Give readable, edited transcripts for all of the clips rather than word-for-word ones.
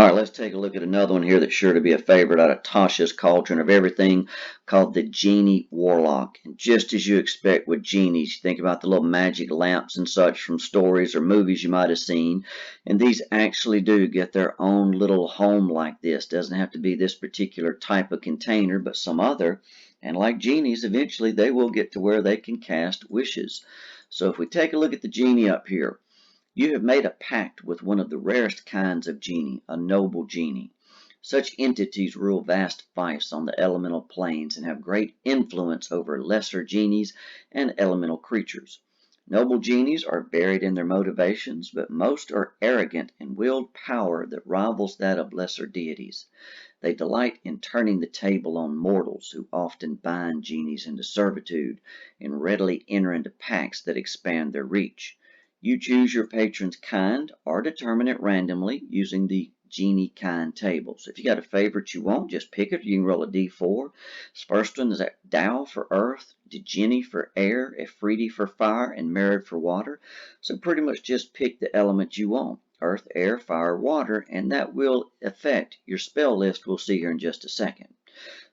Alright, let's take a look at another one here that's sure to be a favorite out of Tasha's Cauldron of Everything, called the Genie Warlock. And just as you expect with genies, think about the little magic lamps and such from stories or movies you might have seen. And these actually do get their own little home like this. Doesn't have to be this particular type of container, but some other. And like genies, eventually they will get to where they can cast wishes. So if we take a look at the genie up here, you have made a pact with one of the rarest kinds of genie, a noble genie. Such entities rule vast fiefs on the elemental planes and have great influence over lesser genies and elemental creatures. Noble genies are varied in their motivations, but most are arrogant and wield power that rivals that of lesser deities. They delight in turning the table on mortals, who often bind genies into servitude and readily enter into pacts that expand their reach. You choose your patron's kind or determine it randomly using the Genie kind table. So if you got a favorite you want, just pick it. You can roll a d4. This first one is that Tao for earth, Genie for air, Efreeti for fire, and Merid for water. So pretty much just pick the element you want. Earth, air, fire, water, and that will affect your spell list we'll see here in just a second.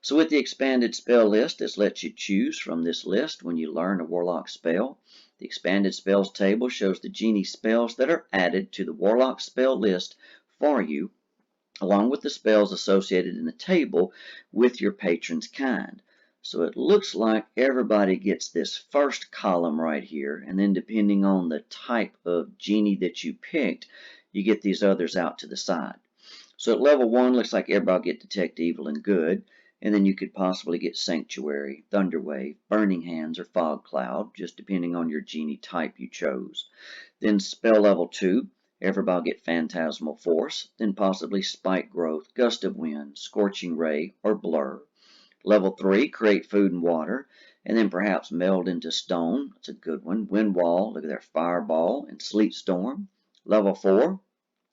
So with the expanded spell list, this lets you choose from this list when you learn a Warlock spell. The expanded spells table shows the genie spells that are added to the Warlock spell list for you, along with the spells associated in the table with your patron's kind. So it looks like everybody gets this first column right here, and then depending on the type of genie that you picked, you get these others out to the side. So at level 1, looks like everybody will get Detect Evil and Good. And then you could possibly get Sanctuary, Thunderwave, Burning Hands, or Fog Cloud, just depending on your genie type you chose. Then spell level 2, everybody will get Phantasmal Force, then possibly Spike Growth, Gust of Wind, Scorching Ray, or Blur. Level 3, create Food and Water, and then perhaps Meld into Stone. That's a good one. Wind Wall, look at there, Fireball, and Sleet Storm. Level 4,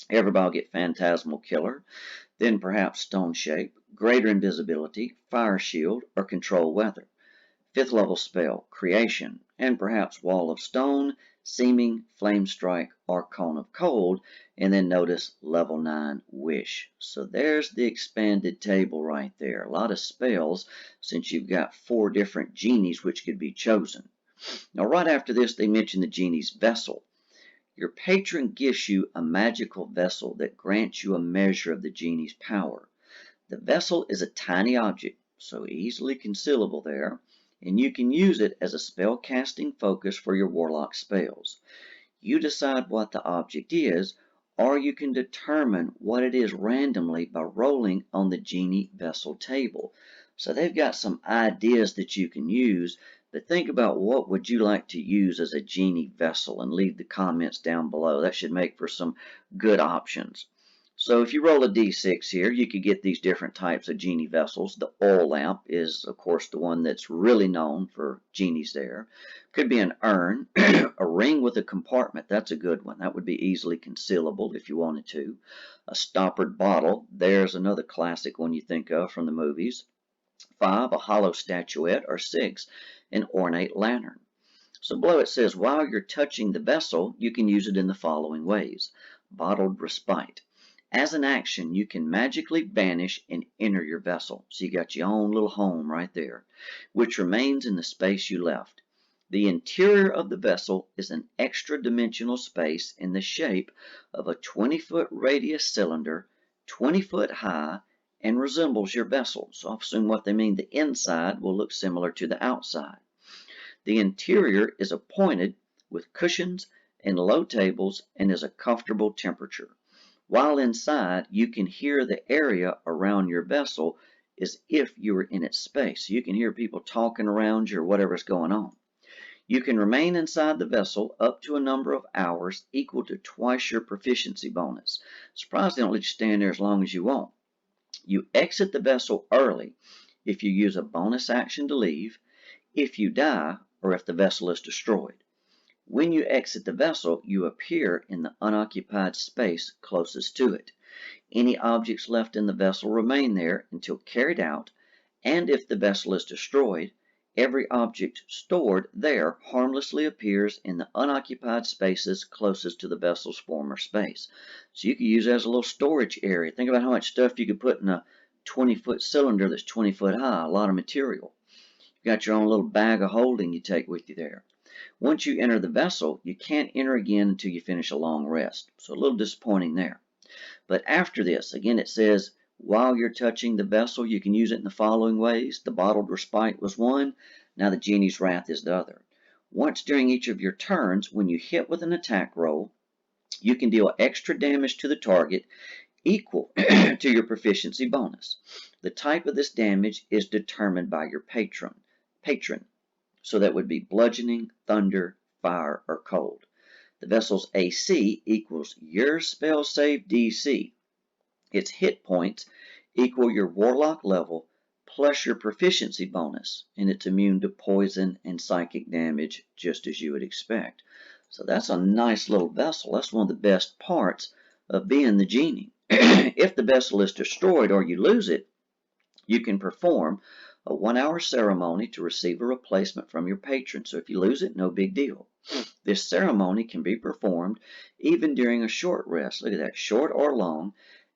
everybody will get Phantasmal Killer, then perhaps Stone Shape, Greater Invisibility, Fire Shield, or Control Weather. 5th level spell, Creation, and perhaps Wall of Stone, Seeming, Flame Strike, or Cone of Cold, and then notice level 9, Wish. So there's the expanded table right there. A lot of spells since you've got 4 different genies which could be chosen. Now right after this they mention the genie's vessel. Your patron gives you a magical vessel that grants you a measure of the genie's power. The vessel is a tiny object, so easily concealable there, and you can use it as a spell casting focus for your Warlock spells. You decide what the object is, or you can determine what it is randomly by rolling on the Genie Vessel table. So they've got some ideas that you can use, but think about what would you like to use as a Genie Vessel and leave the comments down below. That should make for some good options. So if you roll a d6 here, you could get these different types of Genie Vessels. The oil lamp is, of course, the one that's really known for genies there. Could be an urn, a ring with a compartment. That's a good one. That would be easily concealable if you wanted to. A stoppered bottle. There's another classic one you think of from the movies. 5, a hollow statuette, or 6, an ornate lantern. So below it says, while you're touching the vessel, you can use it in the following ways. Bottled Respite. As an action, you can magically vanish and enter your vessel. So you got your own little home right there, which remains in the space you left. The interior of the vessel is an extra-dimensional space in the shape of a 20-foot radius cylinder, 20 foot high, and resembles your vessel. So I assume what they mean, the inside will look similar to the outside. The interior is appointed with cushions and low tables and is a comfortable temperature. While inside, you can hear the area around your vessel as if you were in its space. You can hear people talking around you or whatever's going on. You can remain inside the vessel up to a number of hours equal to twice your proficiency bonus. Surprised they don't let you stand there as long as you want. You exit the vessel early if you use a bonus action to leave, if you die, or if the vessel is destroyed. When you exit the vessel, you appear in the unoccupied space closest to it. Any objects left in the vessel remain there until carried out, and if the vessel is destroyed, Every object stored there harmlessly appears in the unoccupied spaces closest to the vessel's former space. So you could use it as a little storage area. Think about how much stuff you could put in a 20-foot cylinder that's 20 foot high, a lot of material. You got your own little bag of holding you take with you there. Once you enter the vessel, you can't enter again until you finish a long rest. So a little disappointing there. But after this, again, it says, while you're touching the vessel, you can use it in the following ways. The bottled respite was one. Now the genie's wrath is the other. Once during each of your turns, when you hit with an attack roll, you can deal extra damage to the target equal to your proficiency bonus. The type of this damage is determined by your patron. So that would be bludgeoning, thunder, fire, or cold. The vessel's AC equals your spell save DC. Its hit points equal your warlock level plus your proficiency bonus, and it's immune to poison and psychic damage just as you would expect. So that's a nice little vessel. That's one of the best parts of being the genie. If the vessel is destroyed or you lose it, you can perform a 1-hour ceremony to receive a replacement from your patron. So if you lose it, no big deal. This ceremony can be performed even during a short rest. Look at that, short or long,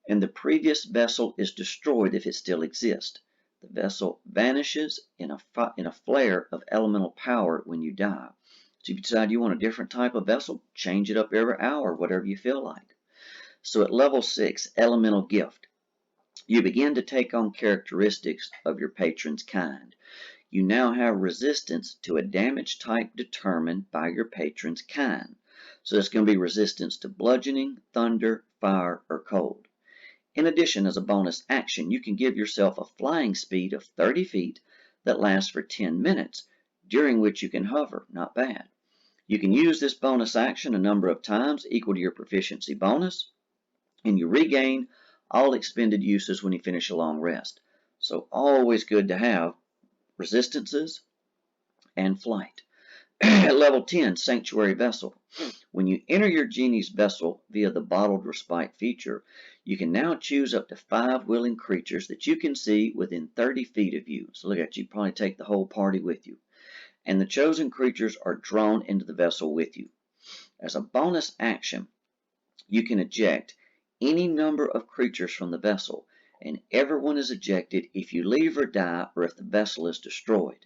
and the previous vessel is destroyed if it still exists. The vessel vanishes in a flare of elemental power when you die. So if you decide you want a different type of vessel, change it up every hour, whatever you feel like. So at level 6, Elemental Gift, you begin to take on characteristics of your patron's kind. You now have resistance to a damage type determined by your patron's kind. So it's going to be resistance to bludgeoning, thunder, fire, or cold. In addition, as a bonus action, you can give yourself a flying speed of 30 feet that lasts for 10 minutes, during which you can hover. Not bad. You can use this bonus action a number of times equal to your proficiency bonus, and you regain all expended uses when you finish a long rest. So always good to have resistances and flight. At level 10, Sanctuary Vessel. When you enter your genie's vessel via the bottled respite feature, you can now choose up to 5 willing creatures that you can see within 30 feet of you. So look at you, probably take the whole party with you. And the chosen creatures are drawn into the vessel with you. As a bonus action, you can eject any number of creatures from the vessel, and everyone is ejected if you leave or die or if the vessel is destroyed.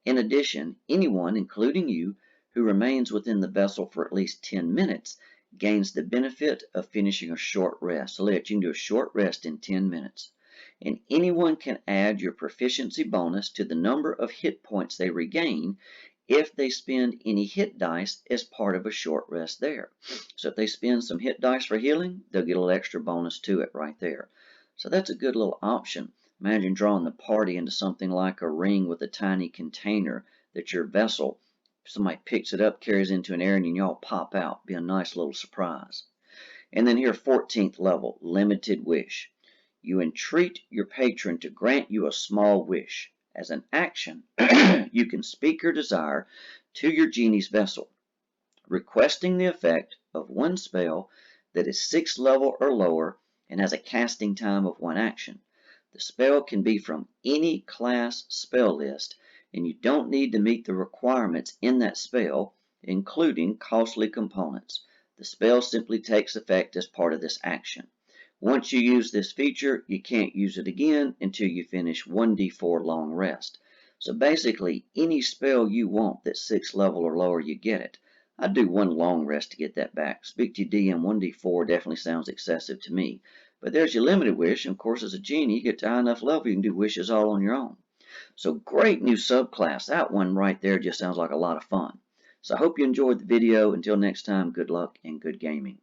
In addition, anyone, including you, who remains within the vessel for at least 10 minutes gains the benefit of finishing a short rest. So you can do a short rest in 10 minutes. And anyone can add your proficiency bonus to the number of hit points they regain if they spend any hit dice as part of a short rest there. So if they spend some hit dice for healing, they'll get a little extra bonus to it right there. So that's a good little option. Imagine drawing the party into something like a ring with a tiny container that your vessel, somebody picks it up, carries into an area, and you all pop out. Be a nice little surprise. And then here, 14th level, Limited Wish. You entreat your patron to grant you a small wish. As an action, you can speak your desire to your genie's vessel, requesting the effect of one spell that is 6th level or lower and has a casting time of 1 action. The spell can be from any class spell list, and you don't need to meet the requirements in that spell, including costly components. The spell simply takes effect as part of this action. Once you use this feature, you can't use it again until you finish 1d4 long rest. So basically, any spell you want that's 6th level or lower, you get it. I'd do 1 long rest to get that back. Speak to your DM, 1d4 definitely sounds excessive to me. But there's your limited wish, and of course as a genie, you get to a high enough level, you can do wishes all on your own. So great new subclass. That one right there just sounds like a lot of fun. So I hope you enjoyed the video. Until next time, good luck and good gaming.